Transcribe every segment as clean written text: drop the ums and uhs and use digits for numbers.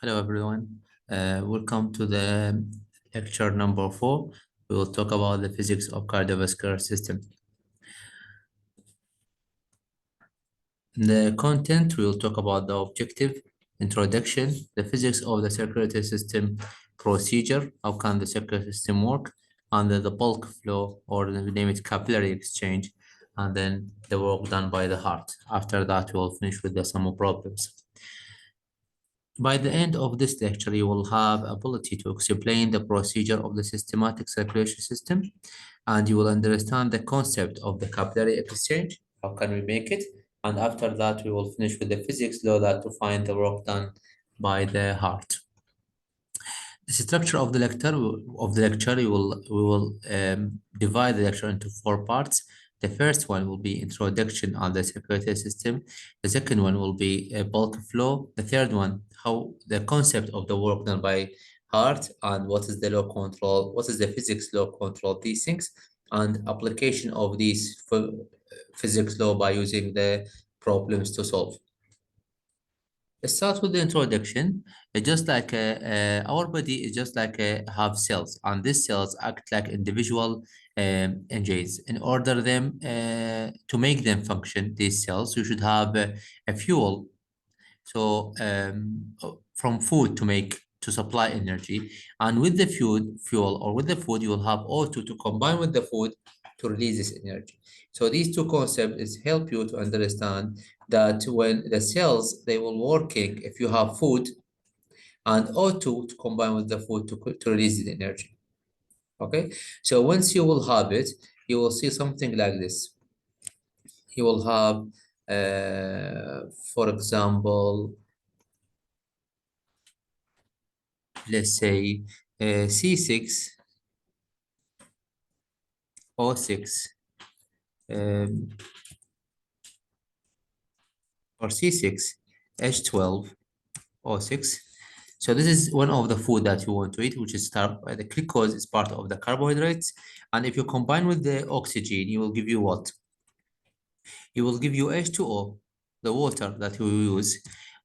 Hello, everyone. Welcome to the lecture number 4. We will talk about the physics of cardiovascular system. The content, we will talk about the objective, introduction, the physics of the circulatory system procedure, how can the circulatory system work, and then the bulk flow, or we name it capillary exchange, and then the work done by the heart. After that, we will finish with the sum problems. By the end of this lecture, you will have ability to explain the procedure of the systematic circulation system, and you will understand the concept of the capillary exchange. How can we make it? And after that, we will finish with the physics law that to find the work done by the heart. The structure of the lecture, we will divide the lecture into 4 parts. The first one will be introduction on the circulatory system. The second one will be a bulk flow. The third one, how the concept of the work done by heart and what is the law control, what is the physics law control these things, and application of these physics law by using the problems to solve. Let's start with the introduction. Just like our body is just like have cells, and these cells act like individual engines. In order them to make them function, these cells, you should have a fuel. So from food to supply energy, and with the fuel or with the food, you will have O2 to combine with the food to release this energy. So these two concepts help you to understand that when the cells they will working if you have food and O2 to combine with the food to release the energy. Okay, so once you will have it, you will see something like this. You will have, for example, let's say C6O6 um, or C6H12O6. So this is one of the food that you want to eat, which is the glucose is part of the carbohydrates. And if you combine with the oxygen, you will give you what? It will give you H2O, the water that you use.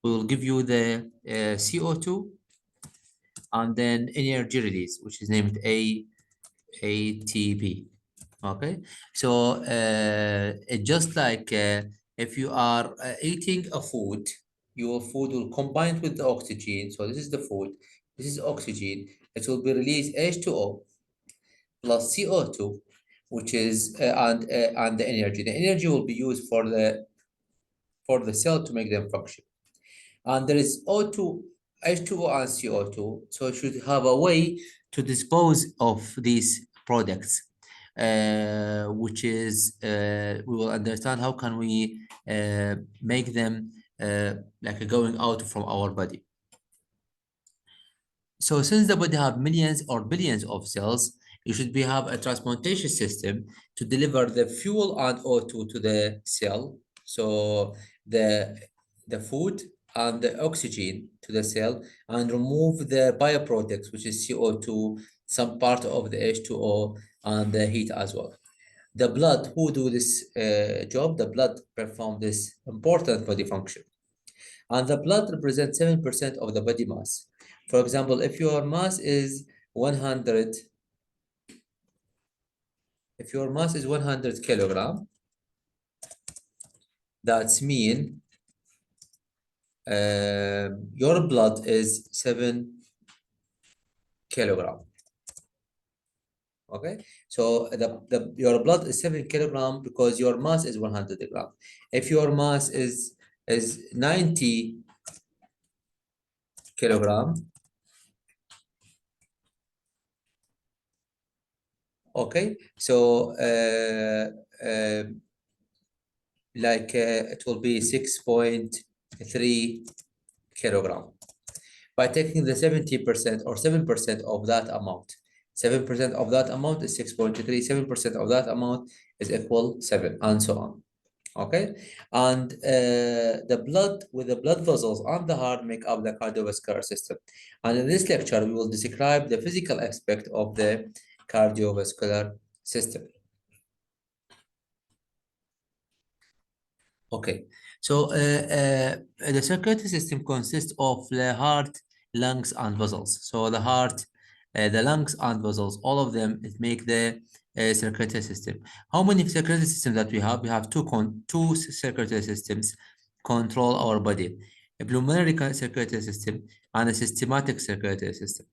We will give you the CO2 and then energy release, which is named ATP. Okay, so just like if you are eating a food, your food will combine with the oxygen. So this is the food, this is oxygen. It will be released H2O plus CO2, which is and the energy. The energy will be used for the cell to make them function. And there is O2, H2O and CO2. So it should have a way to dispose of these products, which is we will understand how can we make them like going out from our body. So since the body have millions or billions of cells, you should have a transportation system to deliver the fuel and O2 to the cell. So the food and the oxygen to the cell and remove the byproducts, which is CO2, some part of the H2O and the heat as well. The blood, who do this job? The blood perform this important body function. And the blood represents 7% of the body mass. For example, if your mass is 100, if your mass is 100 kilogram, that's mean your blood is 7 kilogram. Okay, so your blood is 7 kilogram because your mass is 100 gram. If your mass is 90 kilogram, okay, so it will be 6.3 kilogram. By taking the 70% or 7% of that amount, 7% of that amount is 6.3, 7% of that amount is equal 7, and so on. Okay, and the blood with the blood vessels and the heart make up the cardiovascular system. And in this lecture, we will describe the physical aspect of the cardiovascular system. Okay, so the circulatory system consists of the heart lungs, and vessels. So the heart, the lungs and vessels, all of them, it make the circulatory system. How many circulatory systems that we have? We have two circulatory systems control our body: a pulmonary circulatory system and a systematic circulatory system.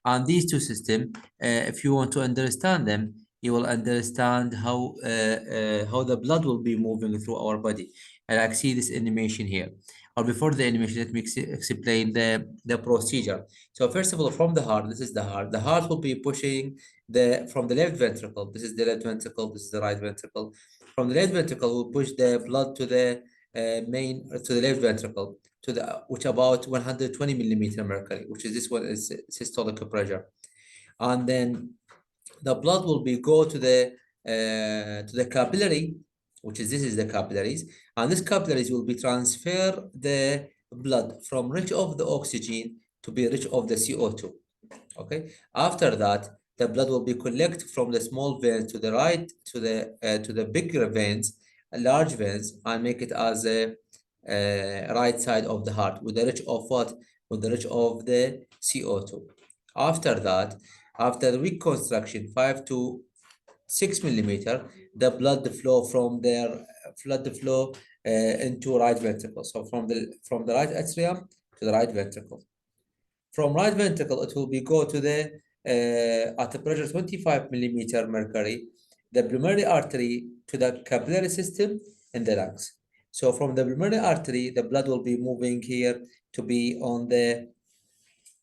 And these two systems, if you want to understand them, you will understand how the blood will be moving through our body. And I see this animation here. Or before the animation, let me explain the procedure. So first of all, from the heart, this is the heart. The heart will be pushing from the left ventricle. This is the left ventricle. This is the right ventricle. From the left ventricle, will push the blood to the to the left ventricle, to the which about 120 millimeter mercury, which is this one is systolic pressure, and then the blood will be go to the capillary, which is this is the capillaries, and this capillaries will be transfer the blood from rich of the oxygen to be rich of the CO2. Okay, after that the blood will be collected from the small veins to the right to the bigger veins, large veins, and make it as a right side of the heart with the rich of what? With the rich of the CO2. After that, after the reconstruction, 5 to 6 millimeter, the blood flow from there, flow into right ventricle. So from the right atrium to the right ventricle. From right ventricle, it will be go to the at a pressure 25 millimeter mercury, the pulmonary artery to the capillary system in the lungs. So from the pulmonary artery, the blood will be moving here to be on the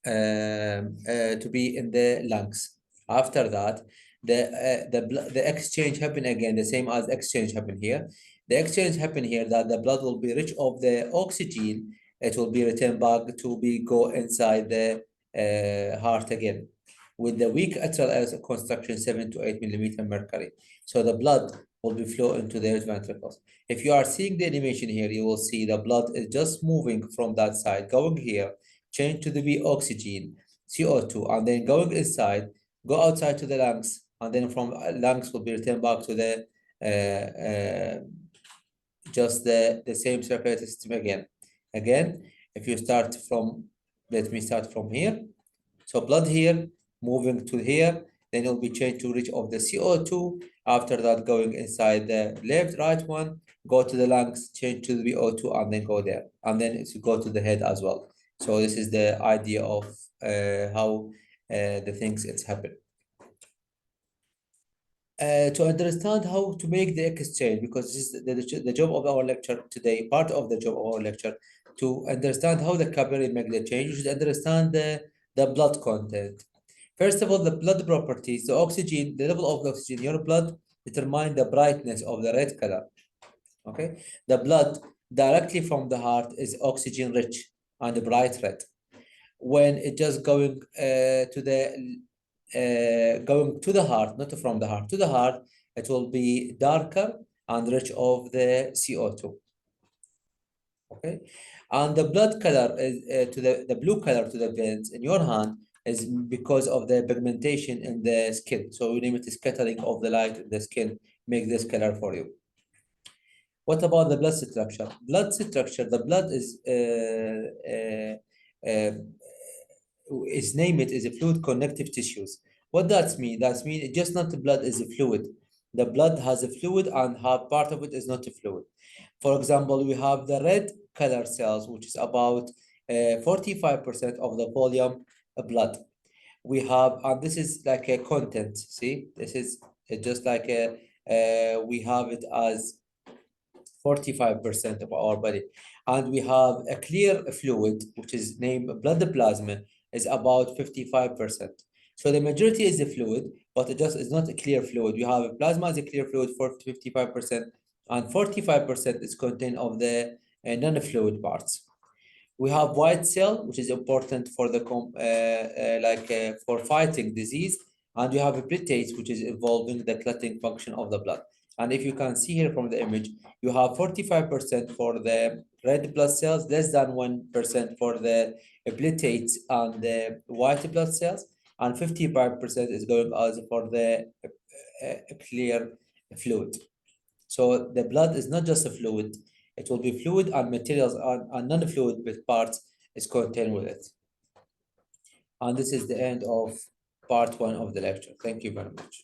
to be in the lungs. After that, the exchange happen again, the same as exchange happen here. The exchange happen here that the blood will be rich of the oxygen. It will be returned back to be go inside the heart again with the weak atrial construction 7 to 8 millimeter mercury. So the blood will be flow into the ventricles. If you are seeing the animation here, you will see the blood is just moving from that side, going here, change to the B oxygen, CO2, and then going inside, go outside to the lungs, and then from lungs will be returned back to the just the same circulatory system again. Again, if you start from, let me start from here. So blood here, moving to here, then it will be changed to reach of the CO2. After that, going inside the left, right one, go to the lungs, change to the VO2, and then go there. And then it's go to the head as well. So this is the idea of how the things it's happened. To understand how to make the exchange, because this is the job of our lecture today, part of the job of our lecture, to understand how the capillary make the change, you should understand the blood content. First of all, the blood properties, the oxygen, the level of the oxygen in your blood determine the brightness of the red color. Okay, the blood directly from the heart is oxygen rich and bright red. When it just going to the heart, not from the heart to the heart, it will be darker and rich of the CO2. Okay, and the blood color is to the blue color to the veins in your hand is because of the pigmentation in the skin. So we name it scattering of the light in the skin, make this color for you. What about the blood structure? Blood structure, the blood is name it is a fluid connective tissues. What that mean? That mean it just not the blood is a fluid. The blood has a fluid and half part of it is not a fluid. For example, we have the red color cells, which is about 45% of the volume of blood. We have, and this is like a content. See, this is just like a we have it as 45% of our body, and we have a clear fluid, which is named blood plasma, is about 55%. So the majority is the fluid, but it just is not a clear fluid. You have plasma as a clear fluid for 55%, and 45% is contained of the non-fluid parts. We have white cell, which is important for the for fighting disease, and you have a platelets, which is involving the clotting function of the blood. And if you can see here from the image, you have 45% for the red blood cells, less than 1% for the platelets and the white blood cells, and 55% is going as for the clear fluid. So the blood is not just a fluid, it will be fluid and materials and non-fluid parts is contained with it. And this is the end of part 1 of the lecture. Thank you very much.